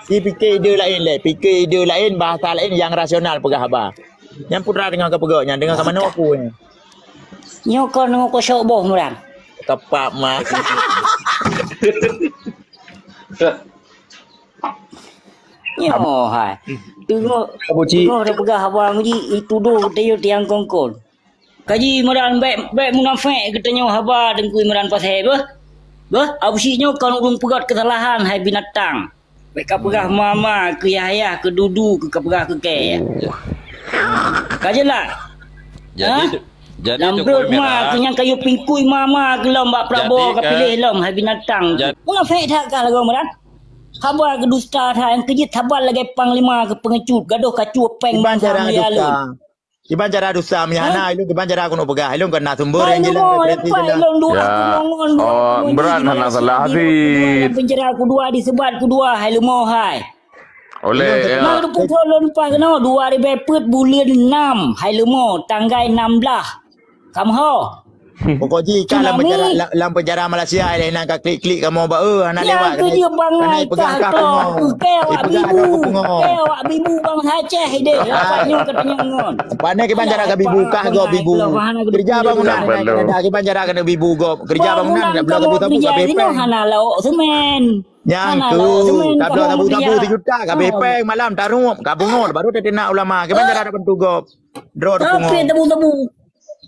Si fikir ide lain le, fikir ide lain, bahasa lain yang rasional pegah abah. Yang putra dengan kepegaknya dengan ke mana aku ni. Nyokon ngoko syok boh murang. Tepat mah. Nyo hai. Tengok dah pegah abang ji itu do dia tiang kongkol. Kaji meran baik munafik katanya haba dengkui meran pasai bah absinya kan urung pegat kesalahan hai binatang. Baik ka pegah mama ke ayah ke dudu ke pegah ke ke. Kajelah. Jadi lambrut mah kenyang kayu pingkui mama gelom bak Prabowo ka pilih lom hai binatang. Munafik tak ka lagu meran. Khabar ke dusta tha yang kejit khabar lagi panglima ke pengecut gaduh kacu peng banjara dusta. Di banjara dusta menyana ilung ke banjara kuno pegah ilung kena sumber yang jelas berat hana salah hati. Penjara kedua disebat kedua hai lumo hai. Oleh ya. Nak pukul 4 kena 2000 pet bulan 6 hai lumo tanggal 16. Kamu ho. Pokok ji kan dalam penjara Malaysia ada nak klik kamu ba anak lewat kan dia bangai pegang kamu kewak bibu bang Aceh ide apanya katanya ngon pandai ke banjara ke bibu kah go bibu kerja bangunan ada ke banjara ke bibu go kerja bangunan enggak belum tabu ke BP hana lauk semen yang tu tak belum tabu 3 juta ke BP malam taruh ke bungol baru dia nak ulama ke banjara ada bentuk go draw tapi tabu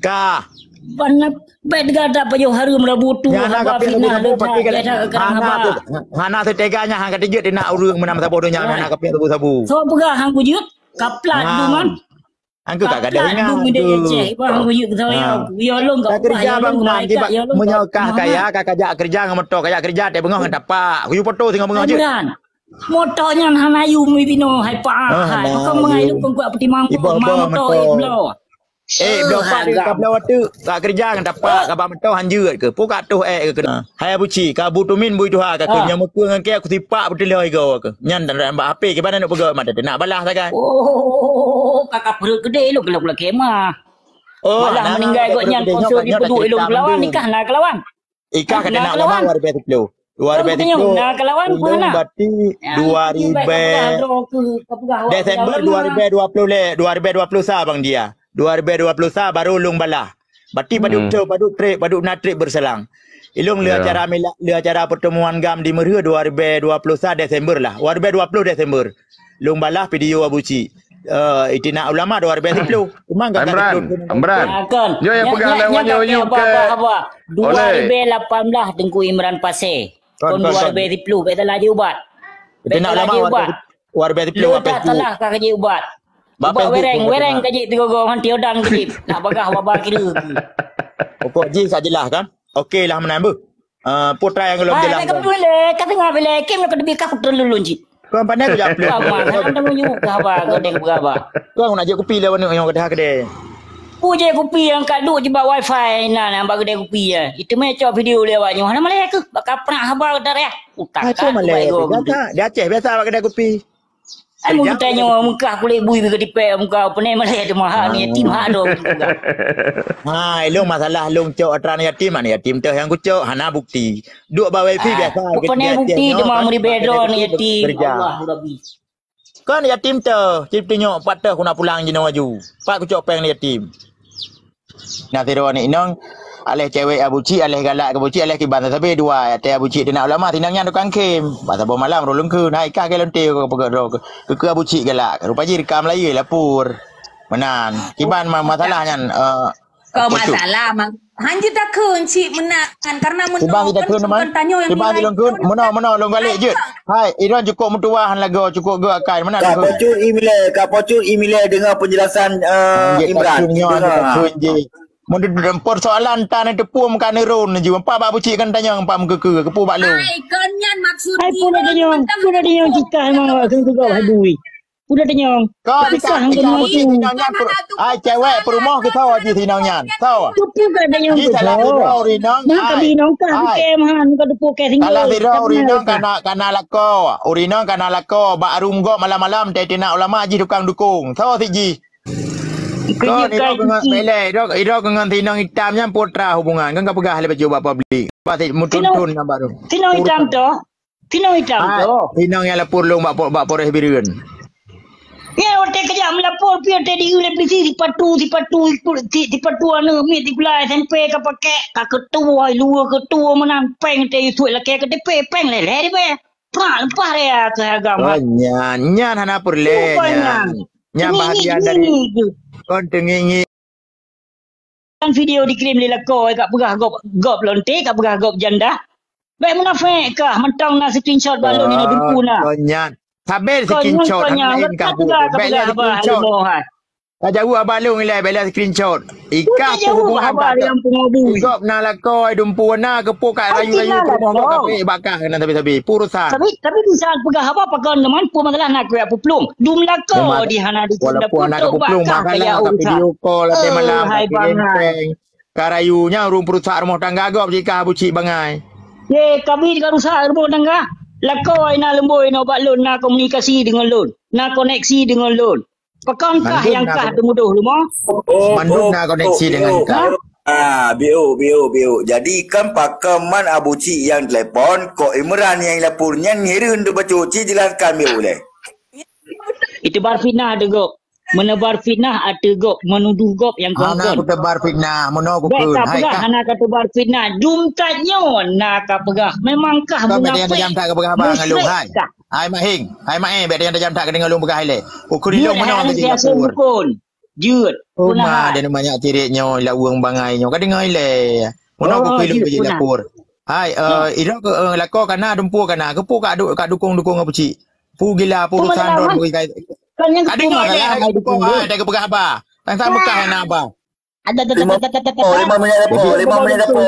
kah Banyak baik gada payo harum rabutu haba fitnah hana tu teganya hang kata dia nak urang menam sabodo nya hana kapia sabu so pegah hang kujut kaplat tu man hang tu tak ada ingat tu hang kujut saya yo long ka kerja bangunan menyokah kaya kakak kerja dengan motor kaya kerja te bengah dapat kuyu foto tengah bengah je motornya hana yu mi bino hai pa hai kau mengai lu pengkuat peti mampu motor blo blopak ni kau belawat tu tak kerja kan dapat kau mentau hanjut ke pun kat tu ke kena hai abuci kau butumin bui tu ha ka nya muka dengan ke aku tipak betul leh kau ke nyan dan mbak HP ke mana nak pegang mata nak balas tak kan kakak perut gede lu gelak kemah malah meninggal kau nyan sponsor di peduk elok lawan nikah nak lawan ikah kan nak lawan 2010 nak lawan mana berarti 2000 Desember 2020 le 2020 sah bang dia 2020 sah baru ulung balah. Bati paduk trip paduk natrip berselang. Ilung le acara pertemuan GAM di Merah 2020 sah Desember lah. 2020 Desember. Lung balah video abuci. Itina ulama 2010. Cuma enggak Amran. Yo yang pegang lawan yo ke 2018 Tengku Imran Pasir. Tahun 2010 betul lagi ubat. Itina ulama 2010 apa telah ka kaji ubat. Bapak wereng kaji tigo-go hanti odang kaji nak bagah wabah kira. Pokok ji sajalah kan. Okey lah menambah. Putra yang belum jelas. Kau boleh kata ngabele kem nak debi ka terlalu lonji. Kau pandai tu jap. Anda menyu ke apa kau deng berapa. Kau nak je kopi lawan yang kedai. Ku je kopi yang kat duk je bak wifi nak bagi kedai kopi ya. Itu meco video lewatnya. Mana malai ke? Bakal pernah habar dah ya. Utak kan. Malai. Dia Aceh biasa bak kedai kopi. Aku tanya muka kulit bui ke dipek muka apa ni malai ada mahal ni yatim hak dong. Long masalah long cok atran yatim mana yatim teh yang kucok hana bukti. Duk bawa wifi biasa. Bukannya bukti dia mau di bedron yatim. Allah Rabbi. Kan yatim teh, cip tengok pat teh aku nak pulang je nak maju. Pak kucok peng yatim. Nah tiru ni inang alih cewek abuci alih galak ke buci alih kiban tapi dua teh abuci dia nak ulama tinangnya tukang kem bahasa bom malam rolong ke naik kah ke lonte ke pegak ke abuci galak rupa ji rekam lagi lapur menan kiban masalahnya kau masalah mang hanji tak kun cik menakan karena bukan tanya yang kiban dilongkun mana long balik je hai iran cukup mutuahan lagu cukup ge akai mana kapocul email dengan penjelasan Imran Mun persoalan tanah tepum kan ron je empat bab bucik kan tanya empat muka ke kepu bak lu ai konyan maksud ai pun ada nyong cita memang kan tu kau hadui udah ada nyong kau pisah hang ai cewek perumah ke tahu aja tinangnya tahu tu kan ada nyong kita lah rinang nak binong kan kemahan ka depo ke tinggal kalau tidak rinang kana lako bak arum go malam-malam teh tina ulama ji tukang dukung tahu siji kau ni dengan melek, iro dengan tinang hitamnya putra hubungan kan kau pegah lepas cuba publik. Pasti mutun-tun yang baru. Tinang hitam tu, Pinang hitam tu. Pinang yang lapor long bak Polres Biriun. Ya, orang kerja melapor pihak tadi oleh polisi di patu anu mi di gulai SMP ke pakai ka ketua luar ketua menang peng teh tu lah ke KTP peng le di be. Pra lempah dia ke agama. Nyan hana purle nyan bahagian dari kon tengingi video dikirim le lako kat pegah gop lonte kat pegah gop janda. Baik munafik kah mentang nak screenshot balon ni dumpu nak. Konyan. Sabar screenshot lain kabu. Baiklah screenshot. Tak jauh abang long ilai baiklah screenshot. Ikah pun abang yang pengabu. Gop na lakoi dumpu na kepuk kat rayu-rayu kape bakah nan tapi purusan. Tapi bisa pegah apa pakai mampu masalah nak kue apa pelung. Dum lako di hana di sini pun nak pelung masalah kat video call atau malam kirim karayunya rum perusahaan rumah tangga gop jika bucik bangai. Ye kami di rusak rumah tangga. Lakoi na lemboi na balon na komunikasi dengan lon. Na koneksi dengan lon. Pekankah yang kah temuduh rumah? Manduk nak koneksi dengan kah. BO. Jadi kan pakaman Abu Cik yang telefon, Kok Imran yang lapornya ngirim untuk baca Cik jelaskan BO le. Itu bar fitnah ada gop. Menebar fitnah ada gop, menuduh gop yang kongkong. Anak aku tebar fitnah, mana aku pun. Baik pegah anak kata tebar fitnah. Jumtatnya nak pegah. Memangkah munafik? Kau jam tak ke pegah abang ngalung hai. Hai Mahing, bet yang jam tak ke ngalung pegah le. Ukur dilong mana orang jadi lapor. Jut. Rumah dia banyak tiriknya, la uang bangainya. Kau dengar le. Mana aku pilih jadi lapor. Hai, ira lako kana dumpu kana. Kepu kat dukung apa cik. Pu gila urusan don kai. Ada masalah ada ke pegah abah. Kan sama kah nak abah. Ada 5 minit apa?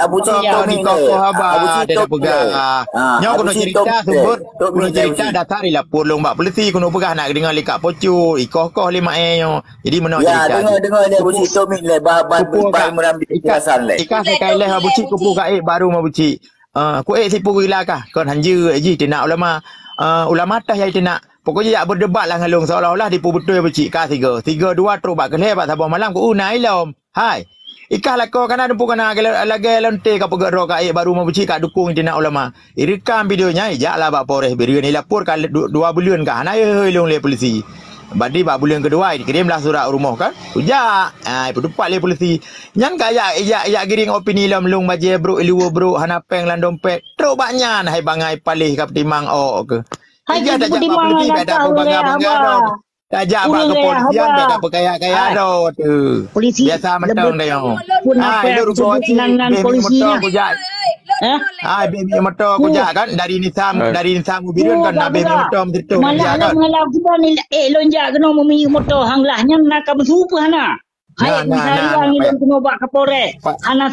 Abu Cik ni kau abah ada pegah. Nyo kena cerita sebut. Kena cerita dasar lapor long bak polisi kena pegah nak dengar likat pocu. Ikoh-koh 5 nyo. Jadi mana cerita. Ya, dengar dia Abu Cik Tomik le bahan merambil kekasan le. Ikas sekali le Abu Cik kupu gaib baru Abu Cik. Ku sipu gila kah? Kon hanja ji nak ulama tah yang nak. Pokoknya jak berdebat lah ngalung seolah-olah dipu betul ya becik kah 3. 3-2 terus bak keleh bak sabah malam ku unai lom. Hai. Ikah lako kana dempu kana lagi lonte ka pegak ro ka baru mau becik kat dukung tindak ulama. Irekam videonya jak lah bak Polres Biriun ni lapor ka 2 bulan kah na long le polisi. Badi bak bulan kedua dikirimlah surat rumah kan. Ujak. Berdebat le polisi. Nyan ka ya giring opini lom long baje bro luo bro hana peng lan dompet. Terus baknyan hai bangai palih ka timang ke. Dia dah jawab polisi, dah apa bangga-bangga dah. Dah jawab kepolisian, dah apa kaya-kaya dah tu. Biasa mentang dah yang. Lu rukun polisi motor baby motor aku jak kan dari Nisam Biriun kan baby motor mesti tu. Malah kita ni lonjak kena memi motor hanglahnya nak kamu supa hana. Hai misalnya ni dan kena buat Kapolres. Hana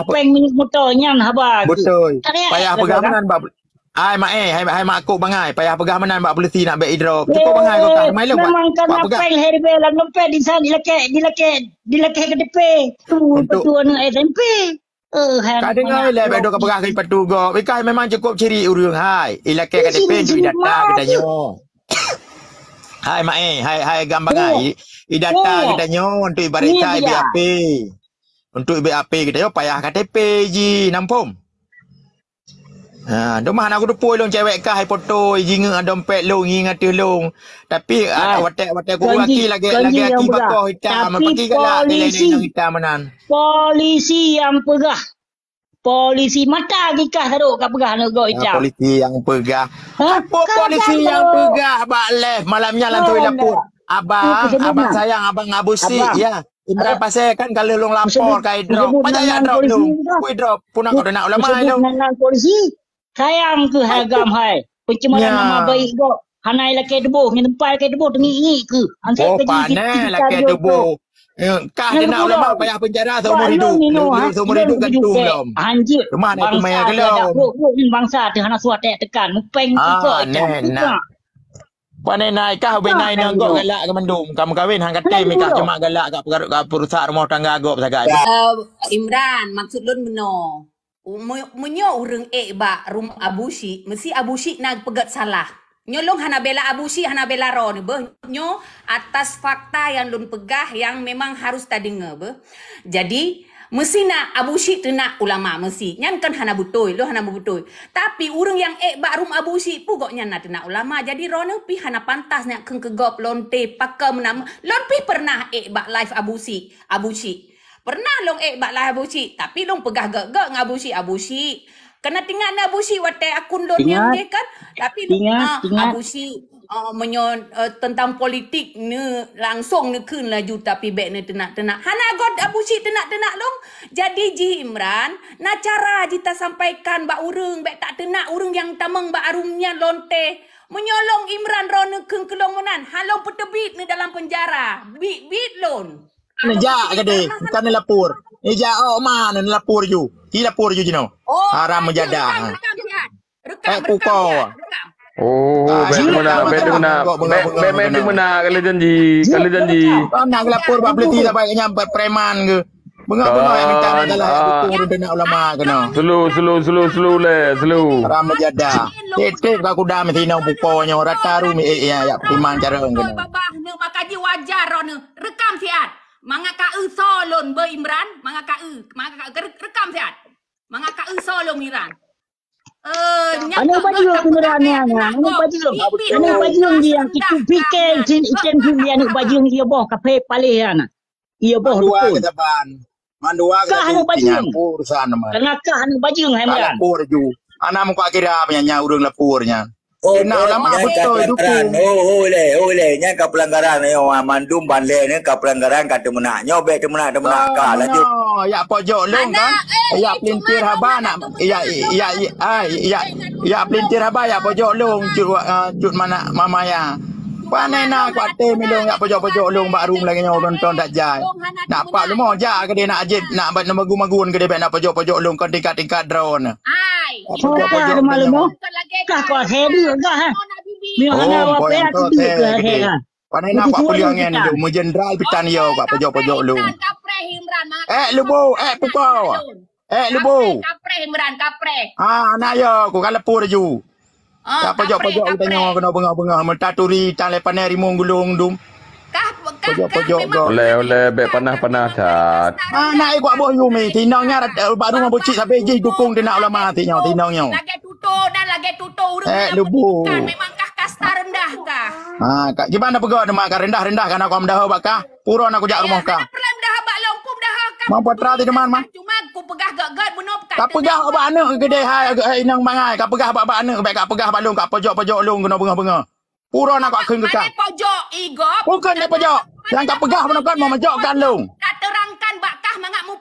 peng minit motornya haba. Betul. Payah pegamanan bab. Hai mak aku bangai payah pegah menan bak polisi nak back drop. Cukup bangai kau tak mai lu buat. Memang kan peng herbe lah dompet di sana dilakek KTP. Tu betul nak SMP. Kau dengar le back drop pegah ke patu go. Ikai memang cukup ciri urang hai. Ilakek KTP tu data kita nyo. Hai mak hai gambar bangai. Data kita nyo untuk ibarat BAP. Untuk BAP kita yo payah KTP ji nampum. Domah nak aku depoi long cewek kah hai foto jinga dompet long ingat long. Tapi watek ku laki lagi aki bakoh hitam pergi galak lain hitam menan. Polisi yang pegah. Polisi mata gikah taruk kat pegah nak go hitam. Polisi yang pegah. Apa polisi yang pegah bak left malamnya lantui lapor. Abang sayang abang ngabusi ya. Imran pasal kan kalau long lapor kai drop. Pajak drop long. Kui drop punak kau nak ulama long. Polisi sayang ke hagam hai. Pencemaran nama baik kau. Hanai laki debuh. Yang tempat laki debuh tengi ke. Panai laki debuh. Kah dia nak ulama payah penjara seumur hidup. Seumur hidup gantung belum. Anjir. Rumah nak kumaya ke belum. Bangsa tu hana suat tekan. Mupeng juga. Panai naik kah benai nanggok galak ke mendung. Kamu kahwin hang kate mikah cuma galak kat perusahaan rumah tangga agak sagai. Imran, maksud lun beno. Menyo urang ba rum Abu Cik, mesti Abu Cik nak pegat salah. Nyolong hana bela Abu Cik, hana bela ro ni beh. Nyo atas fakta yang lun pegah yang memang harus tadi nge beh. Jadi Mesti nak Abu Syik tu nak ulama mesti. Nyan kan hana betul, lo hana betul. Tapi orang yang bak rum Abu Syik pun kok nyan nak ulama. Jadi rono pi hana pantas nak kegop lonte pakai menam. Lon pi pernah bak live Abu Syik. Pernah long bak live Abu Syik, tapi long pegah gak Abu Syik. Kena tinggal na Abu Syik watai akun lon yang dia kan. Tapi Abu Syik tentang politik ni langsung ni kun laju tapi baik ni tenak hana god Abu Syik tenak long. Jadi Ji Imran na cara kita sampaikan bak urang baik tak tenak urang yang tamang bak arumnya lonte menyolong Imran ron kun kelong menan halong petebit ni dalam penjara bit lon ja gede kan lapor ja mana lapor you ki lapor you jino haram menjadah rekam Oh, bet mana kalau janji. Nak lapor buat peliti sampai nyampe preman ke. Bengak-bengak yang minta dalam hukum dan ulama kena. Slow le. Haram menjadah. Tek aku dah mesti nak bukonya rata ru ya timan cara kena. Babah ni makaji wajar ron rekam siat. Manga ka solon be Imran, manga ka rekam siat. Manga ka solon Imran. Ano baju sebenarnya? Ano baju dia kita fikir ikan dia ni baju dia boh kafe palihan. Ia boh betul. Mandua kah anu baju. Urusan nama. Kenapa anu baju Hamdan? Lapor ju. Ana muka kira penyanyi urang lapornya. Nak lama betul dukung. Oleh nya ka pelanggaran yo mandum banle ni ka pelanggaran kata menak. Nyo bet menak ka lanjut. Ya pojok long kan. Ya pelintir haba nak ya pelintir haba ya pojok long cut mana mama ya. Panai nak kuate milong ya pojok long bak room lagi nyo tonton tak jai. Nak pak lu mau ja ke dia nak ajit nak bat magun-magun ke dia nak pojok long kan tingkat drone. Pojok malu kah kau hedi enggak ha. Ni ana apa ya tu ke ha. Panai nak pak puliangan ni mu jenderal pitan yo kat pojok long. Lu bo, pukau. Lu bo. Kapreh Imran, kapreh. Nak yo ku kan lepur ju. Ya pojok tanya kena bengah-bengah mentaturi tan lepan hari gulung dum. Pojok go. Oleh bet panah cat. Nak ikut boh yumi tinangnya baru mau bocik sampai je dukung dia nak ulama tinangnya. Lagi tuto urang. Lu bo. Memangkah kasta rendah kah? Gimana pegawai nak makan rendah kan aku amdah bakah. Puron aku jak rumah kah. Perlam dah bak long pum dah kah. Mampu terati teman mah. Cuma aku pegah gak benop kan. Kap pegah bak anak gede hai inang mangai. Kap pegah bak anak baik kap pegah balung kap pojok long kena bengah-bengah. Puron aku akan kekak. Pojok igop. Bukan dia pojok. Yang kap pegah menekan mau majokkan long. Tak terangkan bakah mangak mu.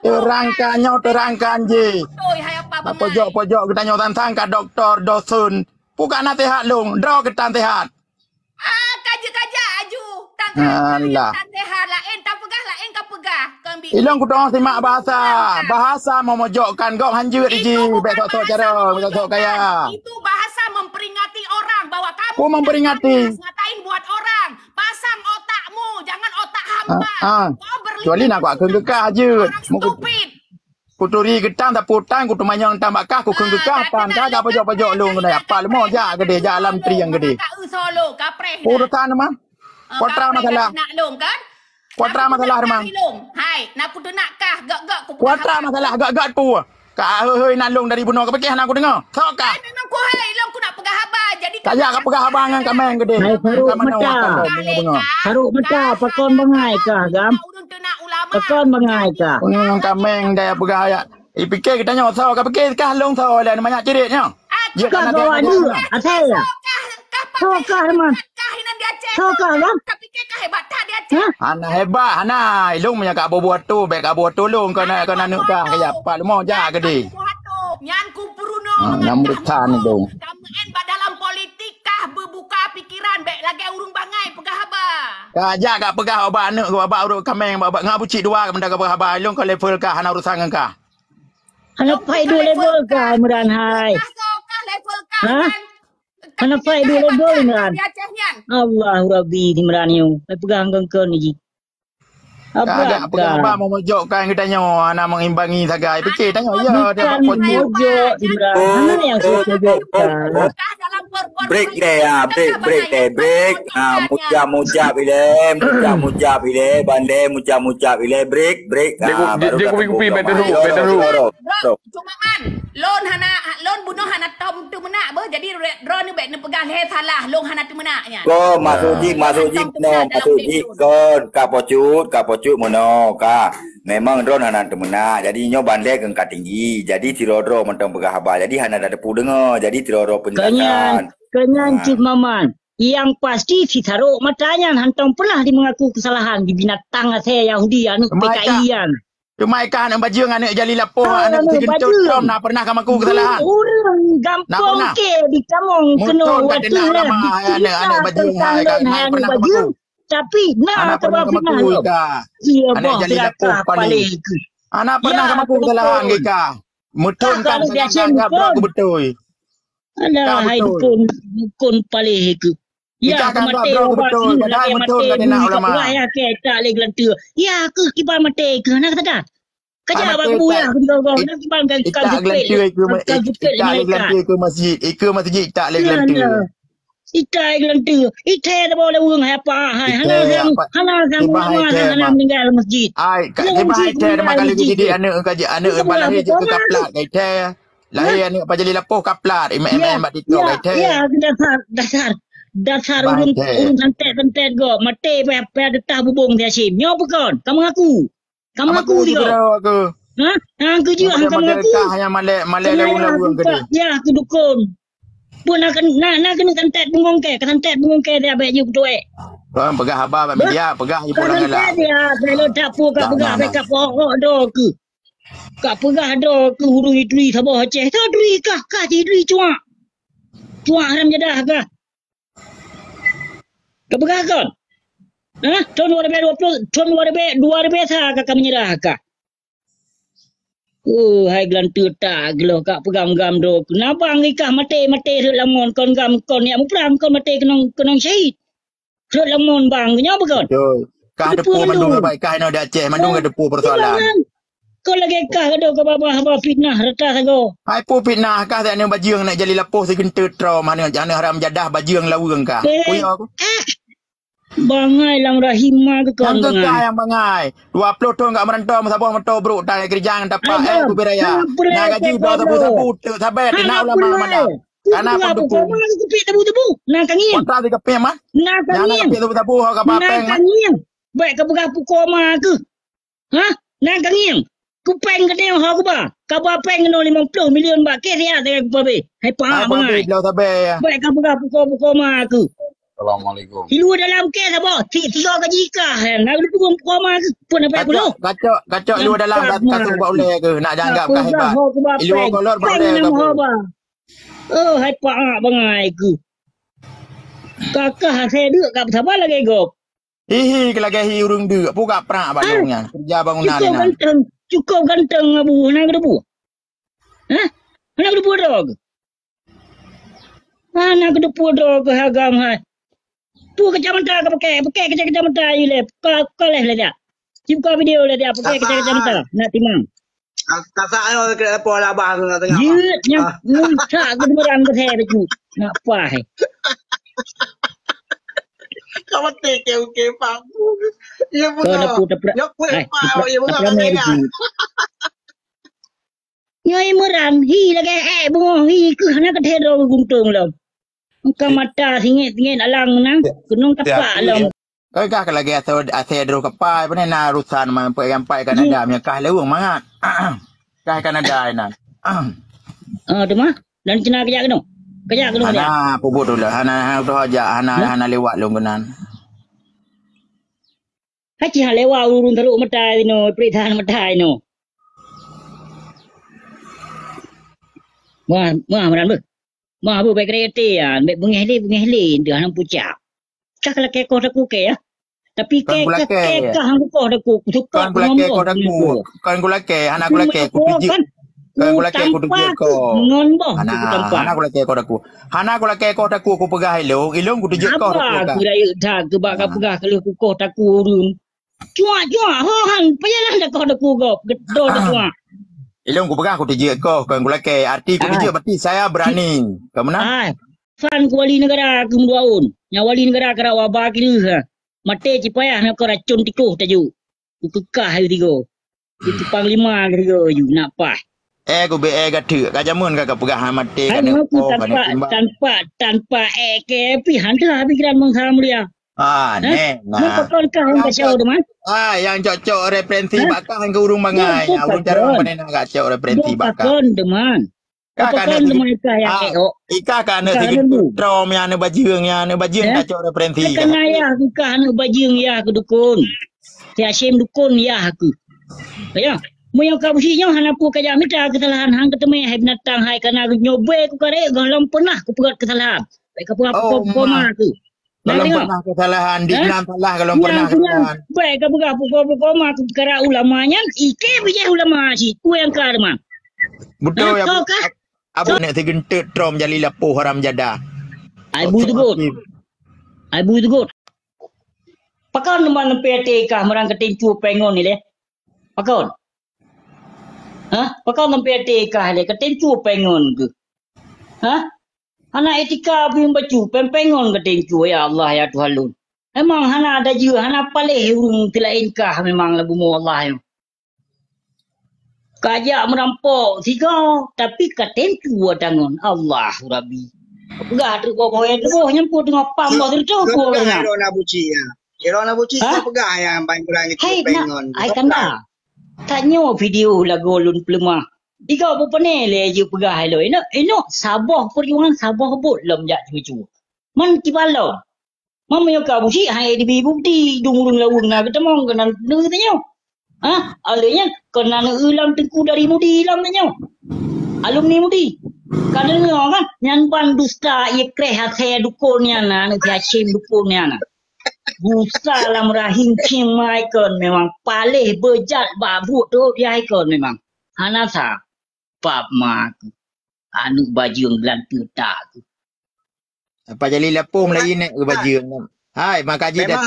Terangkan je. Oi hai apa Pojok kita nyotan sangka doktor dosun. Bukan nasihat long. Draw kita nasihat. Kaja aju. Alah. Nasihat lain tak pegah lain kau pegah. Ilang ku tong simak bahasa mau mojokkan kau hanjut je. Besok cara besok kaya. Itu bahasa memperingati orang bahwa kamu Ku memperingati. Ngatain buat orang. Pasang otakmu, jangan otak hamba. Kecuali nak aku kekah je. Stupid. Kuturi getang tak putang ku tumanyang tambah kah ku kekah tan kagak pojok long kena apa lemo ja gede ja alam tri yang gede. Solo kapreh. Urusan mah. Kuatra masalah. Nak long kan? Kuatra masalah remang. Hai, nak putu nak kah gak ku. Kuatra masalah gak pu. Ka heuh nak long dari bunuh ke pekeh nak aku dengar. Sok ka. Memang ku hai long ku nak pegah haba jadi kaya ka pegah abang ngan kameng gede. Haruk mata pakon bangai kah gam. Pakon bangai kah. Kameng daya pegah ya. Fikir kita nyo so ka fikir kah long so lah banyak ceritnya. Dia kan bawa dia. Asal ya. Sokah man. Kahinan dia cek. Sokah gam. Tapi ke hebat tak dia cek. Ana hebat ana. Long punya ka buat tu, baik ka buat tolong kena nuk kah kaya apa lemo ja gede. Nyan ku puruno. Nyamut tan dong. Kamu dalam politik kah berbuka pikiran baik lagi urung bangai pegah haba. Kajak ka pegah abang anak ku abang urut kameng abang ngabuci dua ke benda ka pegah abang long ka level kah ana urusan kah. Ana pai dua level kah Imran hai. Kah level kah. Ana pai dua level Imran. Allah Rabbi Imran you. Pegang kengkon ni. Agak pegawai mau mojokkan kita nyawa nak mengimbangi sagai. Fikir tengok ya dia Bukan mojok Imran. Mana yang saya mojokkan? Break deh break. Muja bile, bandai muja bile, break. Dia kupi better ru. Cuma man, lon bunuh hana tom tu menak ber. Jadi drone ni bet ni pegang leher salah, long hana tu menaknya. Ko masuk jik kon kapocut mono ka. Memang drone hana temena. Jadi nyo bandai ke tinggi. Jadi tirodro mentang pegah habar. Jadi hana ada depu dengar. Jadi tirodro penjelasan. Kenyan Cik Maman. Yang pasti si taruh matanya hantong pernah di mengaku kesalahan di binatang saya Yahudi anu PKI-an. Cuma ikan anak baju anak jali lapoh anak kentut tom nak pernah kamu aku kesalahan. Orang gampang ke di kamong kena waktu lah. Anak baju anak pernah baju. Tapi nak pernah kamu aku iya anak jali lapoh paling. Anak pernah kamu aku kesalahan kita. Mutun kan sangat aku betul. Alah hai dukun paling ke. Ya, mati betul. Padahal betul kan nak ulama. Ya, tak lagi lantu. Ya, ke kibar mati ke nak tak? Kerja abang buah kau nak kibar kan tak lantu ke masjid. Ke masjid tak lagi lantu. Ita lantu. Ita dah boleh urang apa hai. Hana meninggal masjid. Ai, kibar ita dah kali jadi anak balai je ke kaplat ita. Lahir anak pajali lapoh kaplat. Imam TikTok ita. Ya, dasar urung santet go mati pe detah bubung dia sim nyo bukan kamu ngaku dia ha aku juga kamu ngaku hanya malek lagu gede ya aku dukun pun nak kena santet bungong ke dia baik je betul orang pegah habar media pegah je pulang galak dia kalau tak pu kat pegah backup pokok do ke kat pegah do ke hurung idri sabah Aceh tak dri kah idri cuak haram jadah kah Kepegahkan. Tahun 2020, tahun 2000 kakak menyerah kak. Hai gelantu tak geloh kak pegang-gam do. Kenapa ngikah mati lamon kon gam kon ya muprang kon mati kenong syahid. Rut lamon bang kenapa kon? Betul. Kah depu mandung baik kah no di Aceh mandung depu persoalan. Kau lagi kah do ke bapa fitnah rata sago. Hai pu fitnah kah tak nak baju nak jali lapoh segentut tro mana jana haram jadah baju yang lawang kah. Kuyo aku. Bangai lang rahimah ke kau bangai. Yang bangai. 20 tahun kat merantau Sabah mentau bro tak kerja dapat tu beraya. Nak gaji sabu sabar nak ulama mana. Karena apa tu? Aku pi tebu. Nak kangin. Kontra di kepe mah. Nak kangin. Nak tebu ka bapeng. Nak kangin. Baik ke buka koma ke? Ha? Nak kangin. Kupeng ke dia ha ku ba? Ka bapeng no 50 million ba ke dia dengan babe. Hai pa bangai. Baik ke buka koma ke? Assalamualaikum. Hilu dalam kes apa? Tiga gaji kah? Nak dukung koma ke? Pun apa puluh? Kacok lu dalam kasut buat boleh ke? Nak janggap kah hebat? Ilu kolor boleh ke? Oh, hai pak bangai ke. Kakak saya duk kat sabar lagi gop. Hihi kelagi hi urung duk. Puka perak balungnya. Kerja bangunan ni. Cukup ganteng abu. Nak debu? Hah? Nak debu dog? Nak debu dog hagam hai. Tu kecamatan ke pakai kecamatan you le kau leh dia cipka video le dia pakai kecamatan nak timang kakak ayo ke pola bang tengah ye nyam tak keberan ke saya tu nak apa kau mati ke pak ya betul ya ya imuran hi lagi bungo hi ke hana ke thero guntung lo Muka mata singit alang nang gunung tapak alam. Kau kah lagi asal dulu kapai, mana nak urusan mampu yang pai Kanada, yang kah lewung mangat. Kah Kanada ini. Tu mah dan cina kerja kenu. Kerja kenu dia. Hana pubut dulu, hana tu aja, hana lewat lunggunan. Haji lewat urun teruk mata ino, perintah mata ino. Wah meran ber. Mah bu baik kereta ya, baik bengih dia hang pucak. Cak lah kekor aku ke ya. Tapi kekah hang kekor aku suka ngomong. Kan gula ke, anak gula ke aku pijik. Kan gula ke aku pijik ko. Ngomong. Anak gula ke aku. Anak gula ke aku pegah ilong aku pijik ko. Apa kira dah ke bak pegah kalau aku aku urun. Cua ho han payalah dak kau dak gop gedo dak cua. Ilong ku pegang aku terjek kau aku laki arti ku terjek berarti saya berani. Kau mana? Fan ku wali negara ku mudaun. Nya wali negara kara wabah kini ha. Mate cipayah nak kau racun tikuh taju. Ku kekah hari tiga. Itu panglima kira you nak apa? Ku be gat kajamun kagak pegang mate kan. Tanpa ke pihan dah pikiran mengham dia. Nah. Mengkon kau kacau teman. Yang cocok referensi bakal ke urung bangai. Urung cara mana nak kacau referensi bakal. Teman. Kakak teman yang Ika kan segitu trom yang bajing kacau referensi. Kan ayah aku kan bajing ya aku dukun. Saya Syem dukun ya aku. Ya. Mo yang kabusinya hanapu kaya mita kesalahan hang ketemu hai binatang hai kana nyobe ku kare galom pernah ku pegat kesalahan. Baik apa koma aku. Galom pernah kesalahan di enam salah galom pernah kesalahan. Baik apa koma aku kara ulamanya ike bijah ulama si ku yang karma. Betul ya. Abu nak segentet trom jali lapo haram jada. Ai bu tugut. Pakon teman PT kah merang ketincu pengon ni le. Pakon. Pakon teman PT kah le ketincu pengon ke. Hana etika pun bacu pengon ketincu ya Allah ya Tuhan lun. Memang hana ada jiwa hana paleh urung tilain kah memang labu mu Allah ya. Kajak merampok tiga tapi ketincu tangon Allah Rabbi. Enggak tu kau itu nyemput dengan pambo tu kau dengar. Irona buci ya. Irona buci kau pegang yang paling kurang itu pengon. Hai kanda. Tanya video lagu lun pelema. Ika apa pene le je pegah hello. Eno Sabah perjuangan Sabah bot lom jak cucu. Man kibalo. Mama yo ka buci hai di bukti dumurun lawung na ketemu kena nu tanya. Alenya kena ulam tengku dari mudi ilam tanya. Alumni mudi. Kadang kan nyan ban dusta ye kreh saya dukunnya na dia Syem dukunnya na. Dusta lam rahim kimai kon memang paleh bejat babu tu dia ikon memang. Hanasa pap mak anu bajung lantu tak. Apa jadi lapung lagi nak ke bajung. Hai makaji dah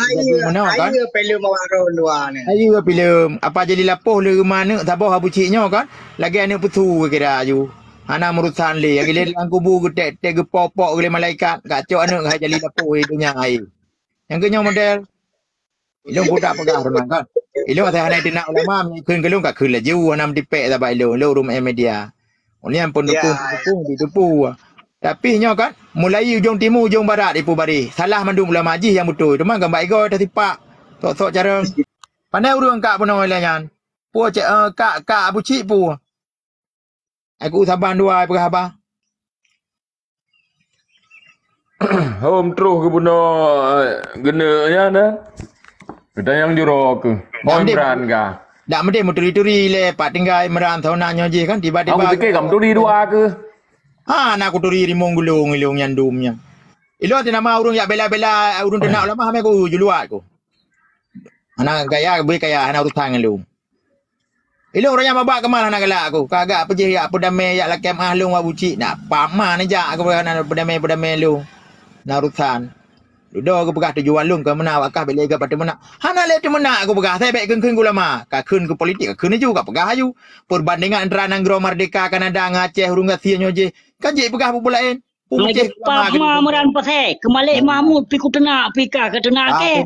mana kan? Ayo pelum warung dua ni. Ayo pelum apa jadi lapuh le mana tabah abuciknya kan? Lagi anak putu kira aju. Ana merusan le lagi le kubu getek te gepopok oleh malaikat kacau anak hai jadi lapuh dunia ai. Yang kenyo model ilung budak pegah teman kan. Ilung saya nak nak ulama keun kelung kat keun la ju anam dipek ta bai lo rum media. Oni ampun dukung ditupu. Tapi nyo kan mulai ujung timur ujung barat ipu bari. Salah mandung ulama haji yang betul. Teman kan baik go dah tipak. Sok-sok cara. Pandai urang kak pun oleh nyan. Pu cek kak abu cik pu. Aku saban dua pegah apa? Hôm terus ke benda genanya dah. Kita yang jurok ke. Mau beran ka. Dak mesti muturi-turi le pak tinggal meran tahunannya je kan tiba-tiba. Aku fikir kamu turi dua ke. Nak aku turi rimong gulung ilung nyandumnya. Ilo ti nama urung ya bela-bela urung tenak lama ame aku juluat ko. Anak gaya bui kaya anak urusan ilung. Ilung orang mabak ke mana nak galak aku. Kagak apa je ya pedamai ya lakem ahlung wa buci. Nak pama ni jak aku nak pedamai lu. Nak urusan. Duduk aku pegah tujuan lung ke mana wakah bela ke pada mana. Hana le tu mana aku pegah saya baik keun ulama. Ka keun ke politik ka keun juga pegah ayu. Perbandingan antara Nanggro Merdeka Kanada Aceh urung gasianyo je. Kan je pegah apa lain. Pama meran pasai kemalik Mahmud pi kutena pika ketena ke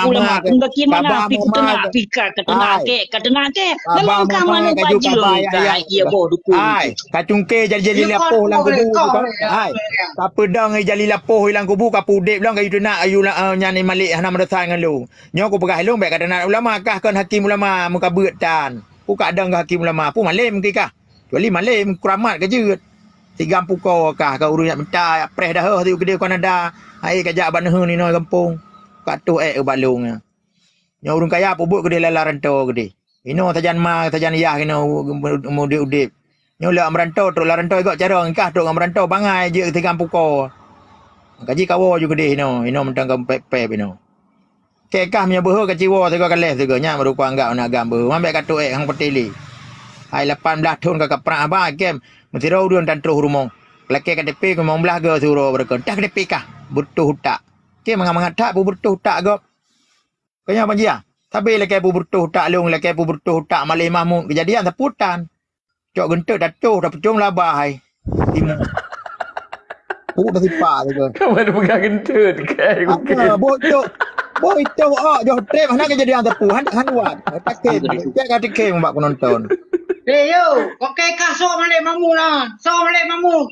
ulama bagian mana pi kutena pika ketena ke memang ka mana baju ya boh dukun ai kacungke jadi lapoh lang kubu kan ai ka pedang jadi lapoh hilang kubu ka pudep lang kayu nak ayu nyani malik hana meresan dengan lu nyo ko pegah lu baik ketena ulama kah kan hakim ulama muka betan ku ka dang hakim ulama pu malim ke kah kecuali malim keramat ke jeut Tiga pukau kah kau urus nak minta pres dah tu gede Kanada. Ai kajak baneh ni noi kampung. Katuh ke balungnya. Nya urung kaya apa buat gede lala rantau gede. Ino tajan yah kena mudi udip. Nya la merantau terus la rantau ikut cara ngkah tok merantau bangai je tiga pukau. Kaji kawo juga gede ino mentang kam pep ino. Kekah nya beuh ka jiwa tega kales tega nya merupa anggap nak gambar. Mambek katuh hang petili. Ai 18 tahun kakak pernah abang game. Mesti raudian dan terus rumong. Laki KTP ke 15 ke suruh berkon. Tak KTP kah? Butuh tak. Ke mengamangat tak butuh tak gop. Kanya apa dia? Tapi lagi butuh tak long lagi butuh tak malih mahmud kejadian seputan. Cok gentuk dah tuh dah pecung labah hai. Timur. Dah sipak tu ke. Kau ada pegang gentut kai Apa bocok. Boy itu jo trip mana kejadian sepuhan hanuan. Pakai dia kata ke mbak penonton. Yo, okey kah so balik mamu lah. So balik mamu.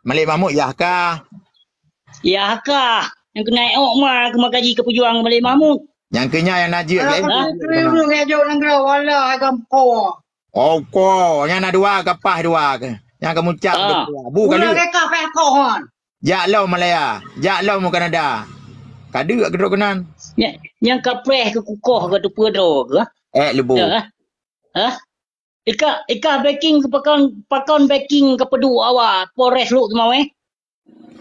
Malik mahmud ya kah? Ya kah? Yang kena mah ke makaji ke pejuang balik Mahmud. Yang kenya yang najib lagi. Dulu ngajuk negara wala agam ko. Oh ko, yang nak dua kapah dua ke. Yang kamu cap bu kali. Bukan kah peh ko hon. Jak lau Malaya, jak lau mu Kanada. Kada ke dok kenan. Yang kapreh ke kukoh ke tu pedro ke? Lebu. Ha? Ika backing ke pakon backing ke pedu awak Polres lu semua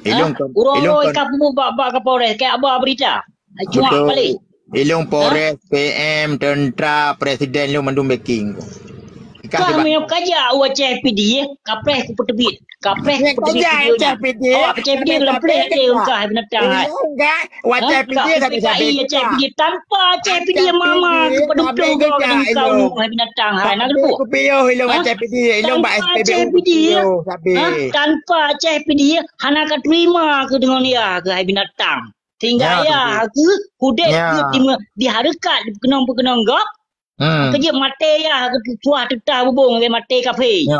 Ilung Uro ika pumu bak ke Polres kayak apa berita. Cuak balik. Ilung Polres, PM, tentera, presiden lu mandum backing. Kau punya kerja awak CPD kapreh ku petebit. Kapreh ku petebit. Awak CPD dalam play dia ungkah binatang. Enggak, awak CPD tak CPD tanpa CPD mama ku peduk kau lu binatang hai nak tu. Ku piyo ilung CPD, ilung bak SPB. Tanpa CPD hana ka terima ke dengan dia ke hai binatang. Tinggal ya aku kudet di harakat kenong gap. Kerja mati ya tuah tetah bubung lagi mati kafe. Ya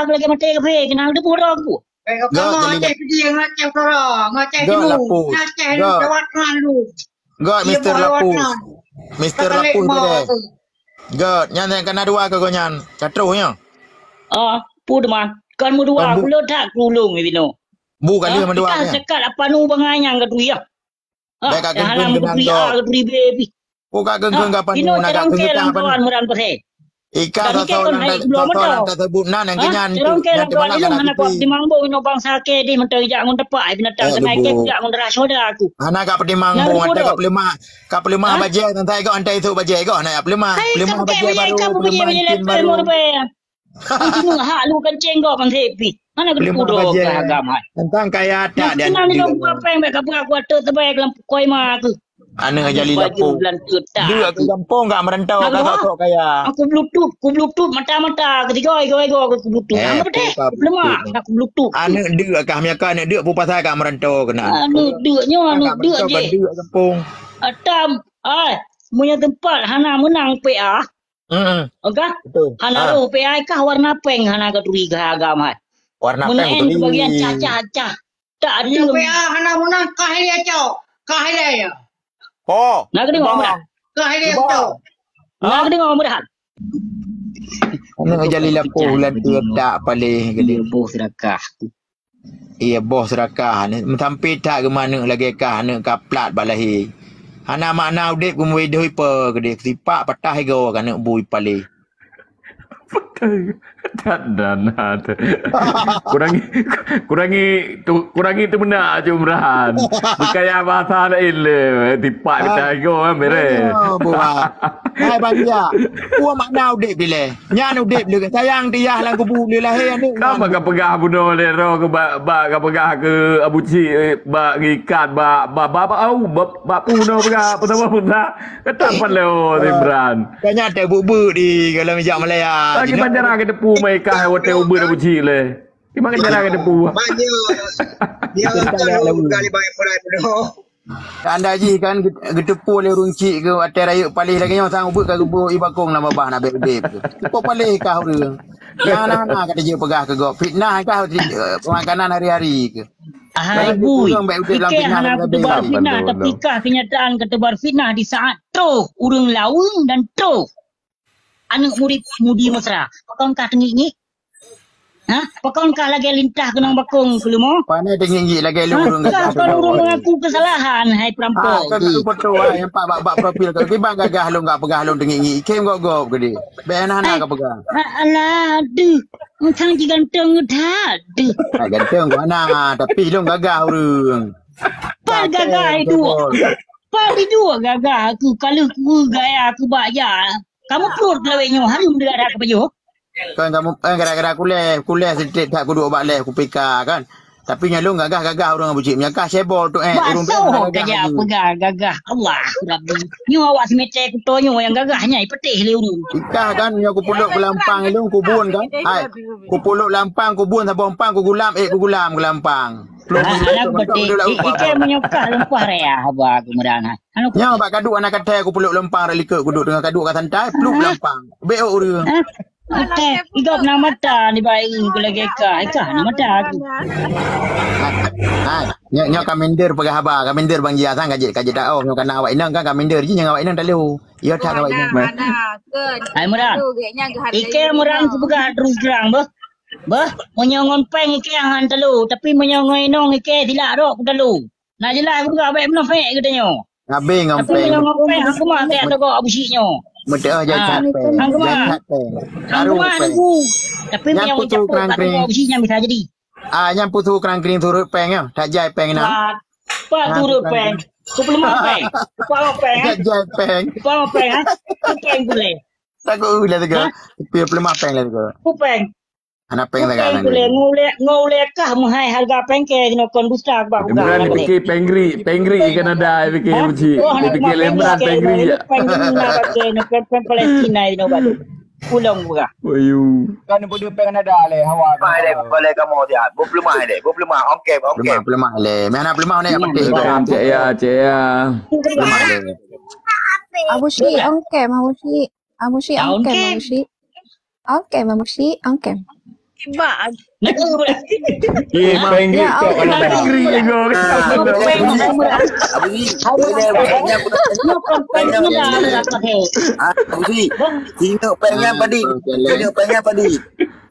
lagi mati kafe kenal dia pura aku. Kamu ngaceh dia ngaceh kora, ngaceh dulu. Ngaceh lewat lu. God Mr. Lapus. Mr. Lapus dia. God nyan kena dua ke nyan. Catruhnya. Pudman. Kan mu dua aku letak kulung Vino. Bu kali sama dua. Kita sekat apa nu banganyang ke tu ya. Dekat halam ke baby. Buka geng-geng kapan mu nak geng kawan muran pasai. Ika sasaran tersebut nan yang kenyan. Orang ke lawan ilung anak kau di Mangbo ino bangsa ke di mentang jak mun tepak binatang kenai ke jak mun rasoda aku. Anak kap di Mangbo anta kap lima baje santai kau anta itu baje kau nak lima baje baru lima Antu hak lu kencing kau pan tepi. Mana ke kudo ke agama. Tentang kaya tak dan. Kenal ni kau peng be kapur aku atur terbaik dalam koi mah aku. Ane jali lapu. Dia ke kampung gak merantau kau kaya. Aku bluetooth mata-mata ketiga aku bluetooth. Apa betul? Lemah aku bluetooth. Ane dia kah miakan dia pu pasal gak merantau kena. Anu dia je. Dia kampung. Atam punya tempat hana menang PA. Okey? Hana ro PA kah warna pink hana ke turi ke agama. Warna pink tu bagian cacah. Tak ada PA hana menang kah dia cau. Kah dia ya. Oh, nak dengar mudah. Kah dia cau. Nak dengar mudah. Ane jali lapu bulan tu tak paling gede bos sedekah. Iya bos sedekah ni sampai tak ke mana lagi kah nak kaplat balahi. Hana makna udip ku muidoi pe gede sipak patah go kan nak bui pale. Tak dana tu. Kurangi tu benda jumrahan. Berkaya bahasa ada ile tipak kita go mere. Buat. Hai banyak. Gua makna udip dile. Nyan udip le sayang dia lang kubu le lahir ni. Kenapa kau pegah bunuh le ro ke kau pegah ke Abu Cik bak gikat bak puno pegah pertama punta. Ketapan leo Timran. Kanya ada bubu di kalau mijak Malaya. Lagi panjang ke depu mereka hotel Uber Abu Cik le. Di mana cara ke depu? Banyak. Dia kalau kali bayar perai penuh. Anda ji kan gedepu le runcik ke atai raya palih lagi yang sang ubut ka gebu ibakong nama bah nak beb. Kau palih kah dia. Yang anak kata je pegah ke go fitnah kah pemakanan hari-hari ke. Hai bui. Fikir hana ketebar fitnah tapi kah kenyataan ketebar fitnah di saat troh urang lawung dan troh anak murid mudi mesra. Pakon kah tengi Pakon kah lagi lintah kenang bakong kelemo? Pandai tengi lagi urang gagah. Kau urang mengaku kesalahan hai perampok. Kan betul yang pak profil kau ki bang gagah lu enggak pegah lu tengi. Kem gop gede. Ben hana ka pegah. Alah aduh. Macam ji ganteng dah. Ganteng gua hana tapi lu gagah urang. Pak gagah itu. Pak itu gagah aku kalau aku gaya aku bayar. Kamu perut lawenya hari muda ada ke baju. Kan kamu gara-gara kuliah sedikit tak kudu obat leh ku pika kan. Tapi nya lu gagah-gagah orang Abu Cik. Nyakah sebol tu urung Basuh gajah pegang gagah. Allah Rabbi. Ni awak semete aku tonyo yang gagahnya petih le urung. Ikah kan nya ku puluk ke Lampang lu kubun kan. Hai. Ku puluk Lampang kubun sabon pang ku gulam ku Lampang. Anak betik. Ikan menyokah lempah rea haba aku merana. Nya bak kaduk anak katai ku puluk Lampang relikek ku duduk dengan kaduk kat santai peluk Lampang. Beok urang. Igap nama ta ni baik ku lagi ka nama ta aku. Nya kaminder pegah haba kaminder bang Jia sang kajet dah nya kana awak inang kan kaminder je nya awak inang talu. Ya tak awak inang. Hai muran. Ike muran ku pegah terus terang bah menyongon peng ike han talu tapi menyongon inong ike tidak rok ku talu. Nak jelas aku pegah baik menafik katanya. Ngabe ngam peng. Menyongon peng aku mah tak ada kok abusiknya. Mudah jahat peng. Jahat peng. Haru peng. Tapi yang putu kerangkring abusiknya bisa jadi. Yang putu kerangkring turut peng ya. Tak jai peng nak. Pak turut peng. Ku belum peng. Pak peng. Tak jai peng. Pak peng ah. Peng boleh. Tak ku boleh tu. Tapi belum peng lah tu. Ku peng. Anak peng tak kan. Ngolek kah mahai harga peng ke kena kondusta ba. Kemudian fikir pengri Kanada fikir uji. Fikir lembran pengri ya. Pengri nak pakai nak Palestina ini baru. Pulang buka. Ayu. Kan bodoh peng Kanada le hawa. Mai le boleh kamu dia. Bu belum mai le. Bu belum mai. Okey. Belum mai le. Mana belum mai ni apa Cik ya. Belum mai le. Abu Shi ongkem. Ba. Pengri kau Kanada. Pengri go. Tengok pengnya padi.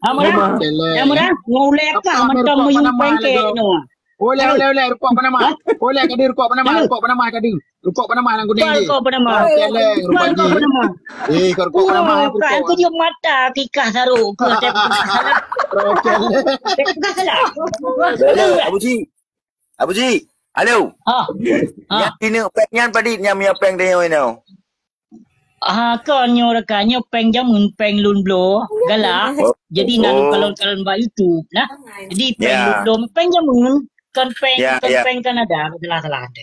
Amra ngolek kah macam muyung pengke no. Oleh rupak Panama. Oleh kadir rupak Panama kadir. Rupak Panama nang kuning ni. Rupak Panama. Rupak Panama. Rupak Panama. Kan tu dia mata kikah taruh ke Abu Ji. Halo. Yang ini pengnya padi yang punya peng dia ni. Kan nyorakannya peng jamun peng lun blow galak. Jadi nak kalon-kalon ba YouTube nah. Jadi peng lun blow peng jamun kan peng Kanada salah ada.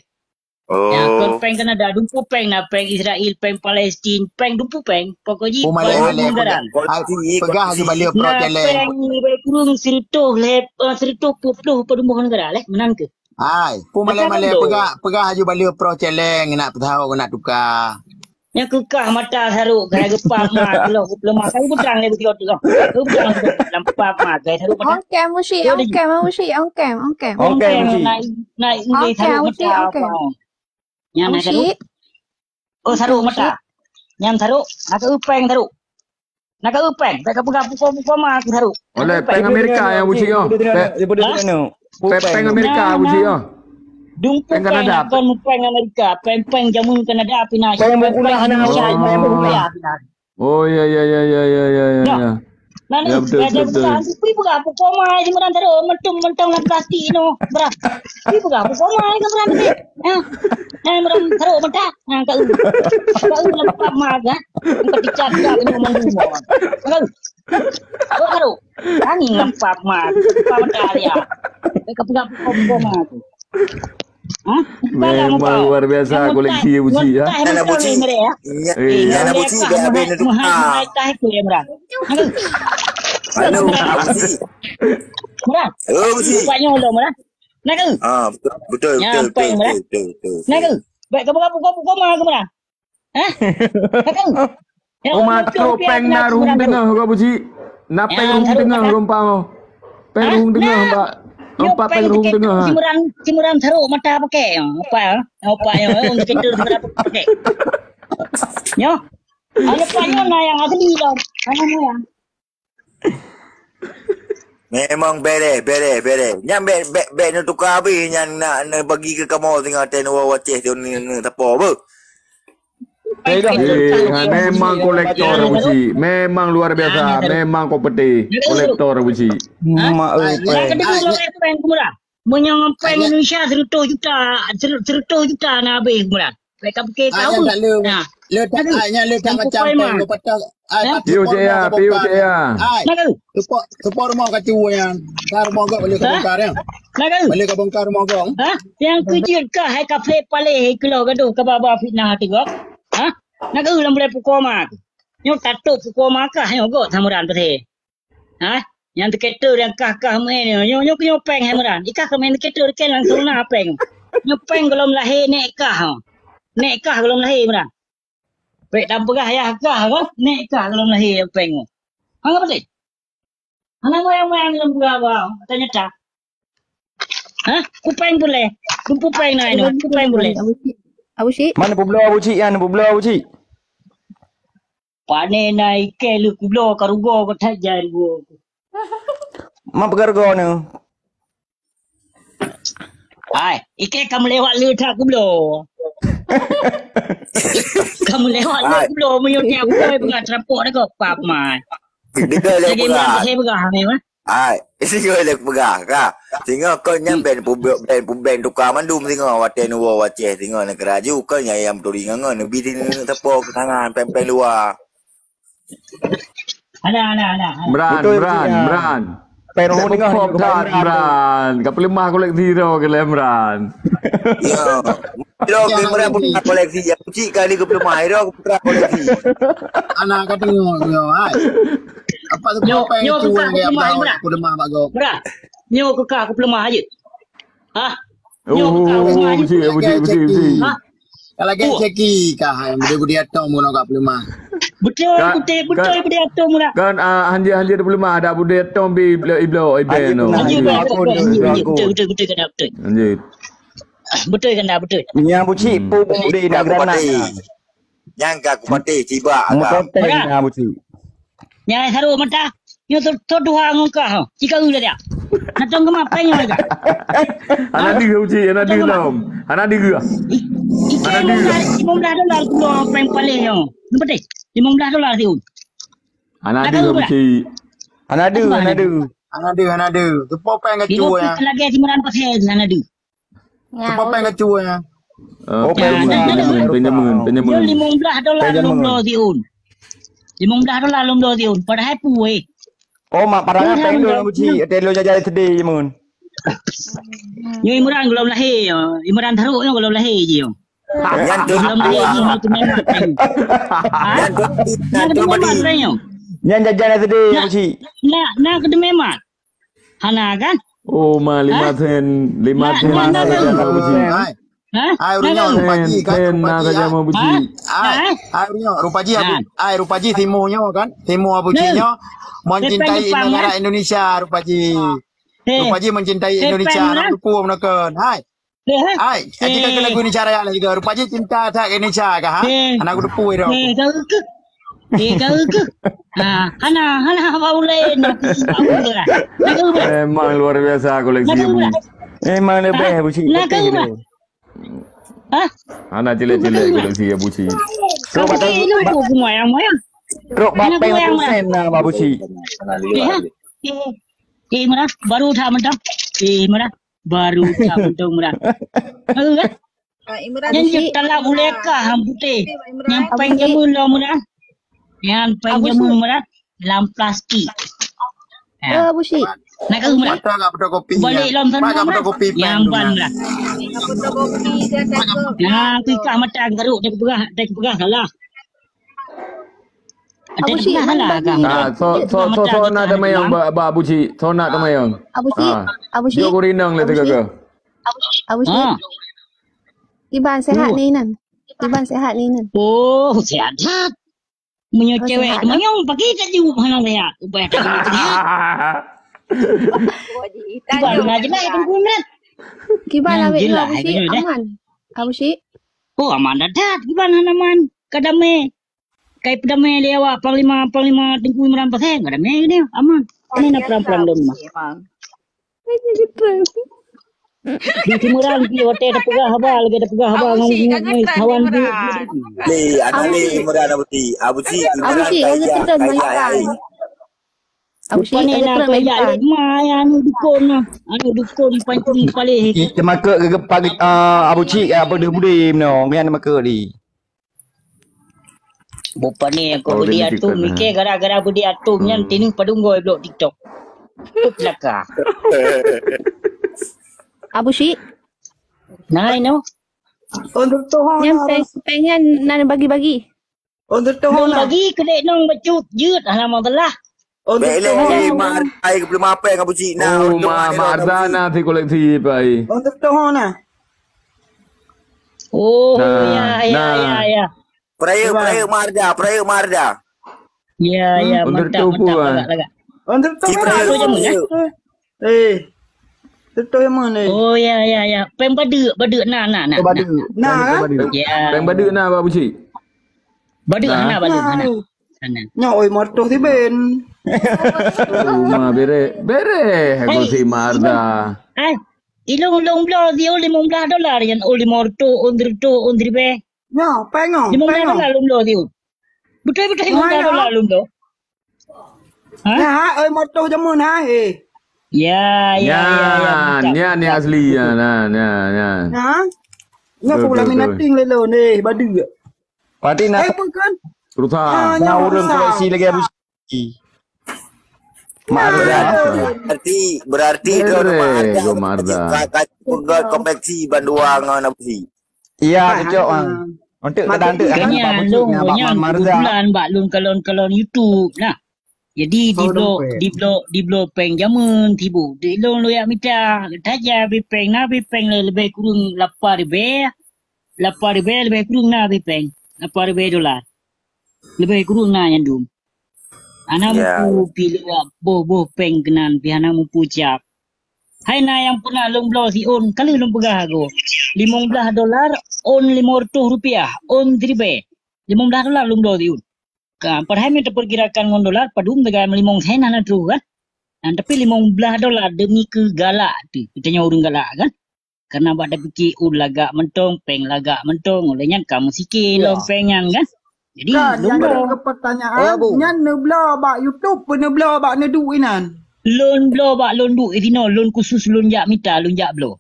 Ya kan peng Kanada dumpu peng na peng Israel peng Palestin peng dumpu peng pokoknya peng pegah je balik pro challenge. Peng ni baik kurung serito pupluh pedumbuhan negara leh menang ke. Hai, malai pegah je balik pro challenge nak tahu nak tukar. Yang kekah mata saruk gaya gepak mak lo lemah saya putrang le betul tu. Tu putrang lampak mak gaya saruk mata. Ongkem musi. Naik ni saruk mata. Yang nak saruk. Oh saruk mata. Yang saruk nak upeng saruk. Nak upeng tak pukul mak saruk. Oleh peng Amerika yang buci yo. Peng Amerika buci yo. Dumpu peng peng Amerika, peng jamun Kanada pina. Oh ya. Nah, betul. Pergi buka apa koma di meran taruh mentung nak plastik no. Berat. Pergi buka apa koma di meran ni. Meran taruh mentah. Kau lempak maga. Kau dicat ni mandu mo. Kau taruh. Ani lempak mag. Kau mentah ya. Kau buka apa koma tu. Memang luar biasa koleksi buci ya. Nak buci. Nak buci dia habis tu. Halo, buci. Murah. Buci. Bapaknya ulo murah. Nak ke? Betul. Nak ke? Baik kau mah ke murah? Nak ke? Kau peng narung tengah kau buci. Nak peng rung tengah rompang. Peng rung tengah mbak. Empat pengrung tengah. Cimuran taruh mata pakai. Apa yang untuk kita berapa pakai. Yo. Ada panyo na yang asli dah. Mana yang? Memang bere. Yang bet nak tukar habis yang nak bagi ke kamu tengah ten waceh tu ni apa apa. Memang kolektor buci. Memang luar biasa. Memang kompeti. Kolektor buci. Menyong peng Indonesia 100 juta nak habis murah. Mereka pakai tahu. Nah, letak macam peng patah. Piu je ya. Support rumah kacau yang. Rumah gak boleh kebongkar ya. Lagu. Balik ke bongkar rumah kau. Ha? Yang kejut ke hai kafe pale kilo gaduh ke baba fitnah tengok. Ha? Lagu lam boleh pukul mak. Nyok tatuk pukul mak kah nyok go thamuran pate. Ha? Yang terketer yang kah main nyok peng hamuran. Ikah ke main terketer ke langsung na peng. Nyok peng belum lahir nek kah. Nek kah belum lahir muran. Pek dah pegah ya kah kan? Nek kah belum lahir peng. Hang apa sih? Hang moyang belum pegah bang. Tanya tak. Ha? Kupeng boleh. Kupeng nak ini. Kupeng boleh. Abu Syed. Mana publo Abu Cik kan? Publo Abu Cik. Pane naik ke lu kublo karugo ko thajar go. Mak pegargo ni. Ai, ike kamu lewat lu tak kublo. Kamu lewat lu kublo menyoknya boy bukan terapok dah kau pap mai. Dia Lagi mana saya pegah ni mah? Ai, isi kau lek pegah ka. Singa kau nyam ben pubben tukar mandum singa wate nuwa wace singa nak keraju kau nyai yang betul ngan bi tin tepok tangan pempeng luar. Ada. Meran. Pero Ni ni kau tak Meran. Kau lemah kolek zero ke Meran. Ya. Lo kamera pun koleksi Abu Cik kali ke belum mai ro putra koleksi. Anak kau tengok yo ai. Apa tu apa yang cuan dia aku demah pak go. Berat. Nyo ke kah aku pelemah aje. Ha? Betul. Ha? Kalau gen ceki kah yang budi atau mun kau pelemah. Betul budi atau mula. Kan hanja dia lemah ada budaya tombi iblo ibeno. Betul kena betul. Anjir. Betul kena betul. Ni Abu Cik pun di negara yang aku mati tiba agak. Abu Cik. Nyai haru mata. Yo to dua ngka ha. Jika udah dia. Natong ke apa yang agak. Anak dia uji, anak dia belum. Anak dia. $15 kulo peng paling yo. Betul. $15 tu. Anak dia uji. Anak dia. Tu popeng ke cuan ya. Lagi 9% anak dia. Tu popeng ke cuan ya. Pinjaman. $15 tiun. $15 tiun. Padahal puai. Oh mak parang apa yang Abu Cik? Telo jajan sedih je mun. Yo Imran belum lahir. Imran Tharuk yo belum lahir je yo. Yang tu belum lahir ni memang. Yang jajan sedih Abu Cik. Nak kena memang. Hana kan? Oh, 5 sen Abu Cik. Ai runya rupaji kan rupaji. Ai rupaji timunya kan. Timu Abu Ciknya mencintai negara Indonesia rupaji. Rupaji mencintai Indonesia nak duku menekan. Hai. Jika kena guna cara yang juga rupaji cinta tak Indonesia kah? Anak duku itu. Kau ke? Hana boleh nak lah. Memang luar biasa koleksi Abu. Memang lebih Abu Cik. Anak jelek-jelek koleksi Abu Cik. Kau pakai lupa moyang. Rok bapeng sen lah Abu Cik. Murah baru dah mentok. Murah baru dah mentok murah. Kan? Yang telah boleh kah putih. Yang penjamun lah murah. Yang penjamun murah dalam plastik. Abu Syed. Nak kau murah. Balik dalam tanah yang ban murah. Tu ikah matang garuk dia pegah salah. Abu Syed salah kan? So nak temayang Abu Cik. So nak temayang. Abu Syed. Dia kurinang lah tu kakak. Abu Syed. Iban sehat ni nan. Oh, sehat. Punya cewek temayang pakai kat jiwa mana sehat. Upaya tak sehat. Iban aja lah yang kumen. Kiban awak Abu Syed aman. Abu Syed. Oh, aman dah. Kiban aman. Kadame. Kai pedame dia awak panglima Tengku Imran pasal kadame dia aman. Ini nak pelan-pelan dulu mah. Di timuran pi hotel ada pegah haba lagi ada pegah haba ngomong kawan tu. Ni anak ni Imran Abu Cik. Abu Cik kaya. Abu Syed Ni nak kaya mai anu dukun pancung paling. Cuma ke pagi Abu Cik apa dia budi no. Yang nama ke ni. Bukan ni aku budi atum mikir gara-gara budi atum yang tini padunggoy blok TikTok. Belaka. Abu Syik. Nah, no. Untuk Tuhan. Yang pengen nak bagi-bagi. Untuk Tuhan. Nong bagi kedek nong bacut jut alamak telah. Untuk Belek Tuhan. mar ai belum apa yang Abu Cik nah. Oh, Mardana ti kolektif ai. Untuk Tuhan nah. Oh, Nah, ya. Peraya Marda. Ya, Untuk mantap, tu pun. agak. Untuk Si Tuhan. peraya. Itu je mana? Untuk yang mana? Oh, ya. Peng baduk nah. Badu. Nah, kan? Ya. Peng badu na Abu Cik. Baduk Nah. baduk sana. Nyoi motor si Ben. Rumah bere aku si Marda. Ai, ilong blo dia $15 yan oli morto ondri be. Ya, pengen. $15 lum lo dia. Betul $15 lum lo. Ha? Nah, motor jamu nah. Ya. Nya ni asli ya. Nah. Nah. Nga Betul, pula betul. minating lelo ni badu. Pati nak Bukan. Ruta. urang koleksi lagi Abu Syik. Berarti Go Marda. Pegat kompleksi banduang dengan Abu Cik. Iya, kecok bang. Untuk kedantuk Kanya long bulan bak long kalon YouTube nah. Jadi di blog peng jamun tibu. Di long lo ya mita taja bi peng lebih kurang 8,000. 8,000 lebih kurang na bi peng. $8,000. Lebih kurang na yang dum. Anak mu pilih boh peng kenan pihana mu pucap. Hai na yang pernah long blow si on kali long pegah aku. $15 on $500 on $3. $15 long blow si on. Padahal minta perkirakan $1 padum dengan limong sen anak tu kan. Tapi $15 demi ke galak tu. Kitanya orang galak kan. Karena pada fikir lagak mentong, peng lagak mentong. Olehnya kamu sikit long pengan kan. Jadi Kan, yang long ada pertanyaan. Yang nebla bak YouTube, nebla bak nedu inan. loan blow bak loan du itino loan khusus loan jak mita loan jak blow.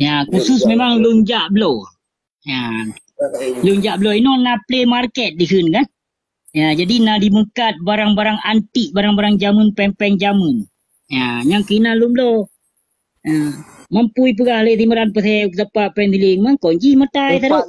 Ya, khusus memang loan jak blow. Ya. Loan jak blow ini nak play market di sini kan. Ya, jadi nak dimukat barang-barang antik, barang-barang jamun pempeng jamun. Ya, yang kena loan blow. Ya. Mampu pegah le timuran pasal dapat pendiling mang kunci matai terus.